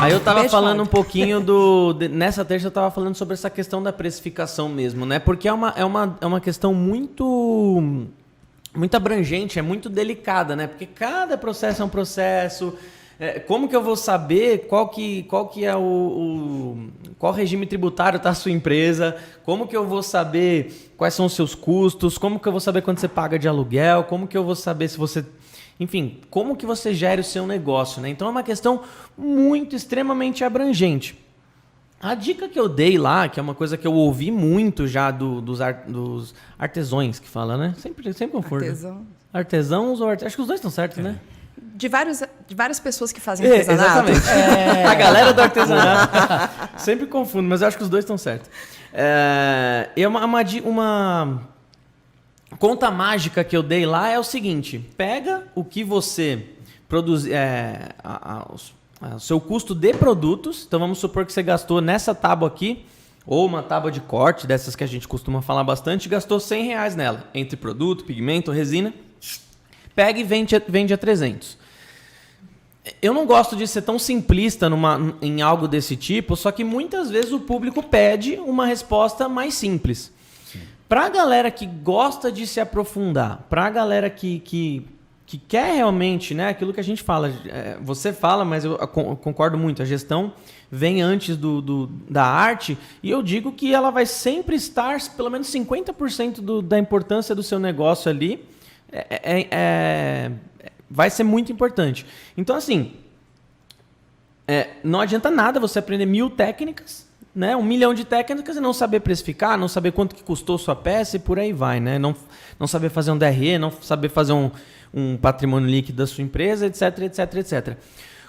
Aí eu tava falando um pouquinho nessa terça eu tava falando sobre essa questão da precificação mesmo, né? Porque é uma questão muito abrangente, é muito delicada, né? Porque cada processo é um processo. Como que eu vou saber qual é qual regime tributário está a sua empresa? Como que eu vou saber quais são os seus custos? Como que eu vou saber quanto você paga de aluguel? Como que eu vou saber se você... Enfim, como que você gere o seu negócio, né? Então é uma questão extremamente abrangente. A dica que eu dei lá, que é uma coisa que eu ouvi muito já dos artesãos que fala, né? Sempre confundo. Artesãos ou acho que os dois estão certos, né? De várias pessoas que fazem artesanato. Exatamente. A galera do artesanato. Sempre confundo, mas eu acho que os dois estão certos. Uma conta mágica que eu dei lá é o seguinte: pega o que você produz, o seu custo de produtos. Então vamos supor que você gastou nessa tábua aqui, ou uma tábua de corte, dessas que a gente costuma falar bastante, gastou R$100 nela, entre produto, pigmento, resina. Pega e vende a 300. Eu não gosto de ser tão simplista em algo desse tipo, só que muitas vezes o público pede uma resposta mais simples. Para a galera que gosta de se aprofundar, para a galera que quer realmente, né, aquilo que a gente fala, você fala, mas eu concordo muito, a gestão vem antes da arte, e eu digo que ela vai sempre estar, pelo menos 50% da importância do seu negócio ali, vai ser muito importante. Então, assim, não adianta nada você aprender 1000 técnicas, né? 1 milhão de técnicas e não saber precificar, não saber quanto que custou sua peça e por aí vai, né? Não saber fazer um DRE, não saber fazer um patrimônio líquido da sua empresa, etc, etc, etc.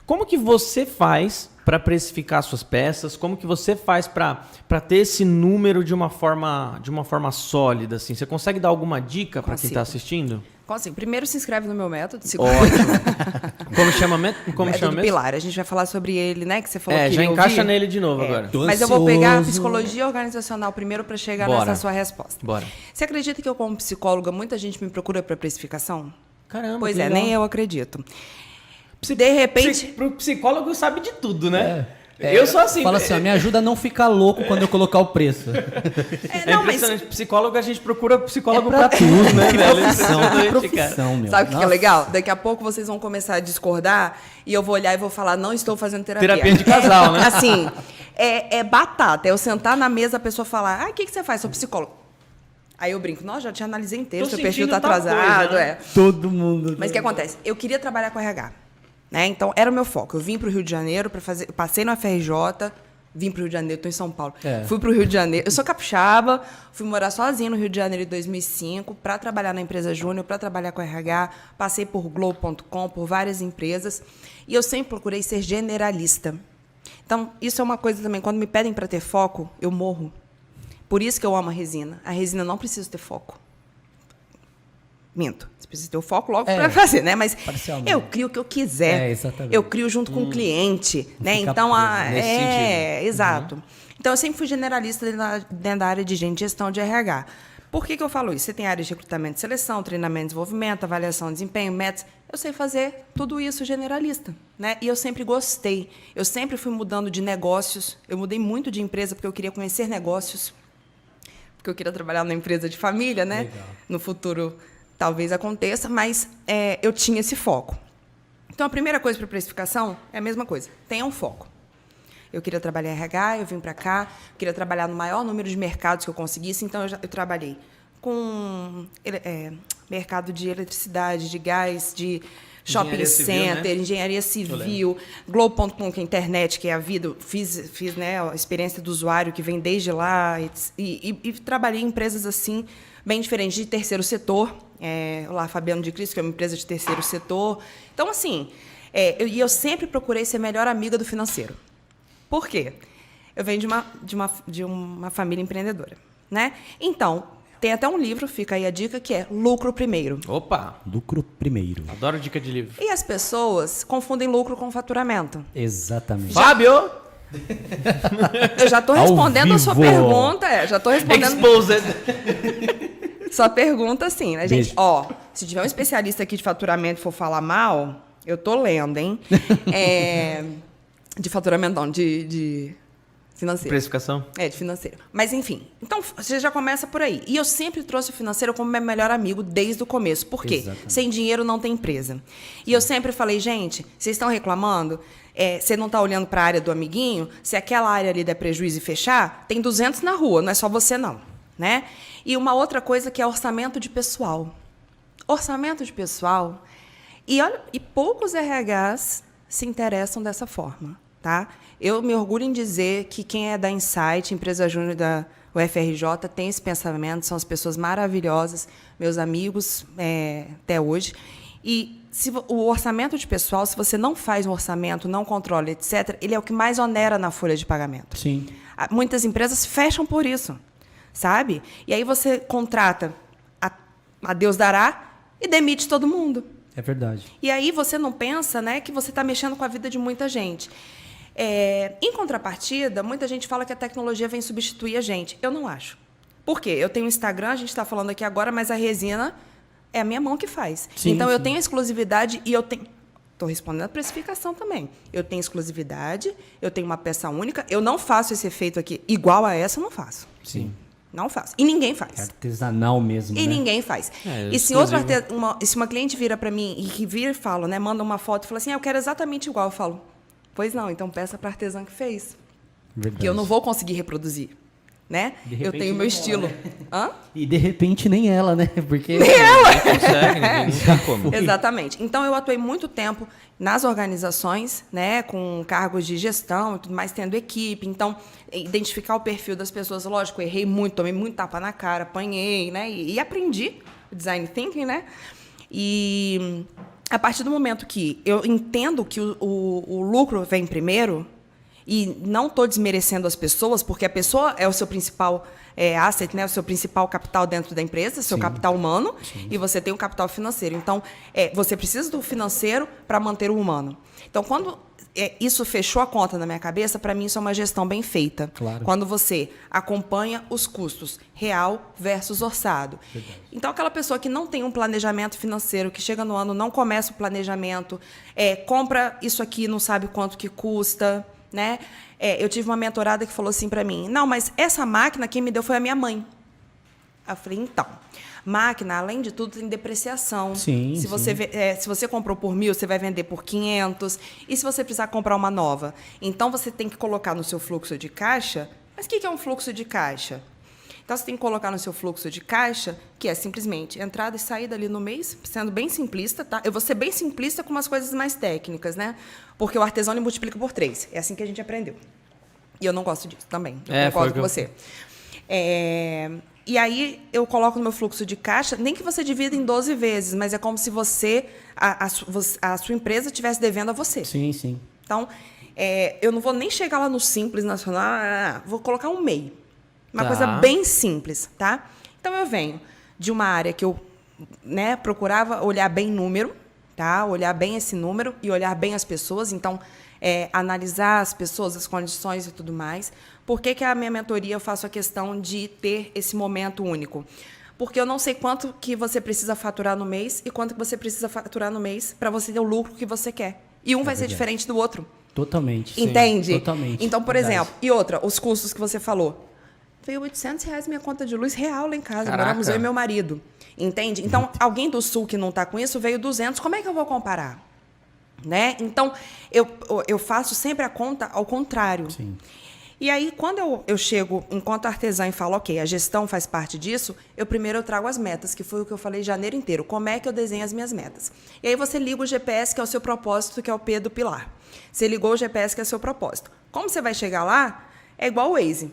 Como que você faz para precificar suas peças? Como que você faz para ter esse número de uma forma sólida? Assim? Você consegue dar alguma dica para quem está assistindo? Consigo. Primeiro se inscreve no meu método. Ótimo. Como chama método Pilar. A gente vai falar sobre ele, né? Que você falou que já encaixa nele de novo agora. Mas eu vou pegar a psicologia organizacional primeiro para chegar nessa sua resposta. Bora. Você acredita que eu, como psicóloga, muita gente me procura para precificação? Caramba, pois legal. Nem eu acredito. De repente... O psicólogo sabe de tudo, né? Eu sou assim. Fala assim, me ajuda a não ficar louco quando eu colocar o preço. Impressionante. Psicólogo, a gente procura psicólogo pra tudo, né? Que profissão, meu. Sabe o que é legal? Daqui a pouco vocês vão começar a discordar e eu vou olhar e vou falar, não estou fazendo terapia. Terapia de casal, né? Assim, é batata. Eu sentar na mesa, a pessoa falar, o que você faz? Sou psicólogo. Aí eu brinco, já te analisei inteiro, seu perfil tá atrasado. Coisa, né? Todo mundo. Mas o que acontece? Eu queria trabalhar com RH. Né? Então, era o meu foco. Eu vim para o Rio de Janeiro para fazer... Passei no FRJ, vim para o Rio de Janeiro, estou em São Paulo. Fui para o Rio de Janeiro. Eu sou capixaba, fui morar sozinha no Rio de Janeiro em 2005 para trabalhar na empresa Júnior, para trabalhar com RH. Passei por Globo.com, por várias empresas. E eu sempre procurei ser generalista. Então, isso é uma coisa também. Quando me pedem para ter foco, eu morro. Por isso que eu amo a resina. A resina não precisa ter foco. Minto. Você precisa ter o foco logo para fazer, né? Mas eu crio o que eu quiser. Exatamente. Eu crio junto com o cliente, né? Então, exato. Uhum. Então, eu sempre fui generalista dentro da área de gestão de RH. Por que eu falo isso? Você tem áreas de recrutamento e seleção, treinamento e desenvolvimento, avaliação de desempenho, metas. Eu sei fazer tudo isso generalista, né? E eu sempre gostei. Eu sempre fui mudando de negócios. Eu mudei muito de empresa porque eu queria conhecer negócios. Porque eu queria trabalhar numa empresa de família, né? Legal. No futuro... Talvez aconteça, mas eu tinha esse foco. Então, a primeira coisa para precificação é a mesma coisa. Tenha um foco. Eu queria trabalhar em RH, eu vim para cá, queria trabalhar no maior número de mercados que eu conseguisse, então eu trabalhei com mercado de eletricidade, de gás, de shopping center, né? Engenharia civil, Globo.com, que é a internet, que é a vida. Fiz né, a experiência do usuário, que vem desde lá, e trabalhei em empresas assim, bem diferentes, de terceiro setor. Lá, Fabiano de Cristo, que é uma empresa de terceiro setor. Então, assim, eu sempre procurei ser melhor amiga do financeiro. Por quê? Eu venho de uma família empreendedora, né? Então, tem até um livro, fica aí a dica, que é Lucro Primeiro. Opa! Lucro Primeiro. Adoro dica de livro. E as pessoas confundem lucro com faturamento. Exatamente. Fábio! Eu já estou respondendo a sua pergunta. Já estou respondendo. Exposed. Sua pergunta, sim, né, gente? Se tiver um especialista aqui de faturamento e for falar mal, eu tô lendo, hein? De faturamento não, de financeiro. Precificação? De financeiro. Mas, enfim. Então, você já começa por aí. E eu sempre trouxe o financeiro como meu melhor amigo desde o começo. Por quê? Exatamente. Sem dinheiro não tem empresa. E eu sempre falei, gente, vocês estão reclamando? Você não está olhando para a área do amiguinho? Se aquela área ali der prejuízo e fechar, tem 200 na rua, não é só você não. Né? E uma outra coisa que é orçamento de pessoal. Orçamento de pessoal. E poucos RHs se interessam dessa forma. Tá? Eu me orgulho em dizer que quem é da Insight, empresa júnior da UFRJ, tem esse pensamento, são as pessoas maravilhosas, meus amigos até hoje. E o orçamento de pessoal, se você não faz um orçamento, não controla, etc., ele é o que mais onera na folha de pagamento. Sim. Muitas empresas fecham por isso, sabe? E aí você contrata a Deus dará e demite todo mundo. É verdade. E aí você não pensa, né, que você está mexendo com a vida de muita gente. Em contrapartida, muita gente fala que a tecnologia vem substituir a gente. Eu não acho. Por quê? Eu tenho Instagram, a gente está falando aqui agora, mas a resina é a minha mão que faz. Sim, então, eu sim. tenho exclusividade e eu tenho... Estou respondendo a precificação também. Eu tenho exclusividade, eu tenho uma peça única. Eu não faço esse efeito aqui igual a essa, eu não faço. Sim. Não faço. E ninguém faz. Artesanal mesmo, E né? ninguém faz. E se se uma cliente vira para mim e que vira e fala, né, manda uma foto e fala assim, eu quero exatamente igual, eu falo, pois não, então peça para artesã que fez. Verdade. Porque eu não vou conseguir reproduzir, né? De Eu repente tenho meu nem estilo. ela, né? Hã? E de repente nem ela, né? Porque Não consegue, não tem como. Exatamente. Então, eu atuei muito tempo nas organizações, né, com cargos de gestão e tudo mais, tendo equipe. Então, identificar o perfil das pessoas. Lógico, eu errei muito, tomei muito tapa na cara, apanhei, né? E aprendi o design thinking, né? E a partir do momento que eu entendo que o lucro vem primeiro, e não estou desmerecendo as pessoas, porque a pessoa é o seu principal asset, né? O seu principal capital dentro da empresa, seu capital humano, e você tem o capital financeiro. Então, você precisa do financeiro para manter o humano. Então, quando isso fechou a conta na minha cabeça, para mim isso é uma gestão bem feita. Claro. Quando você acompanha os custos real versus orçado. Verdade. Então, aquela pessoa que não tem um planejamento financeiro, que chega no ano, não começa o planejamento, compra isso aqui, não sabe quanto que custa, né? Eu tive uma mentorada que falou assim para mim, não, mas essa máquina quem me deu foi a minha mãe. Eu falei, então, máquina, além de tudo, tem depreciação. Sim, se sim. você se você comprou por 1.000, você vai vender por 500. E se você precisar comprar uma nova? Então, você tem que colocar no seu fluxo de caixa. Mas o que é um fluxo de caixa? Então, você tem que colocar no seu fluxo de caixa, que é simplesmente entrada e saída ali no mês, sendo bem simplista, tá? Eu vou ser bem simplista com umas coisas mais técnicas, né? Porque o artesão ele multiplica por 3. É assim que a gente aprendeu. E eu não gosto disso também. Eu concordo com você. E aí, eu coloco no meu fluxo de caixa, nem que você divida em 12 vezes, mas é como se a sua empresa estivesse devendo a você. Sim, sim. Então, eu não vou nem chegar lá no Simples Nacional, vou colocar um MEI. Uma coisa bem simples, tá? Então, eu venho de uma área que eu procurava olhar bem número, tá? Olhar bem esse número e olhar bem as pessoas. Então, analisar as pessoas, as condições e tudo mais. Por que a minha mentoria eu faço a questão de ter esse momento único? Porque eu não sei quanto que você precisa faturar no mês e quanto que você precisa faturar no mês para você ter o lucro que você quer. E um vai ser diferente do outro. Totalmente. Entende? Sim, totalmente. Então, por Verdade. exemplo, e outra, os custos que você falou. Veio R$800 minha conta de luz real lá em casa. Caraca. Moramos eu e meu marido. Entende? Então, alguém do Sul que não está com isso veio 200. Como é que eu vou comparar? Né? Então, eu faço sempre a conta ao contrário. Sim. E aí, quando eu chego enquanto artesã e falo, ok, a gestão faz parte disso, primeiro eu trago as metas, que foi o que eu falei janeiro inteiro. Como é que eu desenho as minhas metas? E aí você liga o GPS, que é o seu propósito, que é o P do pilar. Você ligou o GPS, que é o seu propósito. Como você vai chegar lá, é igual o Waze.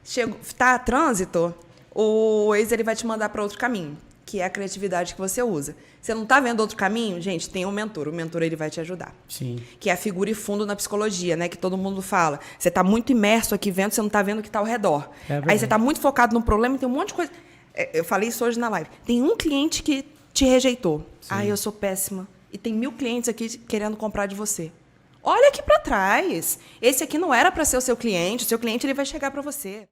Está a trânsito, o Waze ele vai te mandar para outro caminho, que é a criatividade que você usa. Você não está vendo outro caminho? Gente, tem um mentor. O mentor ele vai te ajudar. Sim. Que é a figura e fundo na psicologia, né? Que todo mundo fala. Você está muito imerso aqui vendo, você não está vendo o que está ao redor. Aí você está muito focado no problema e tem um monte de coisa. Eu falei isso hoje na live. Tem um cliente que te rejeitou. Eu sou péssima. E tem 1.000 clientes aqui querendo comprar de você. Olha aqui para trás. Esse aqui não era para ser o seu cliente. O seu cliente ele vai chegar para você.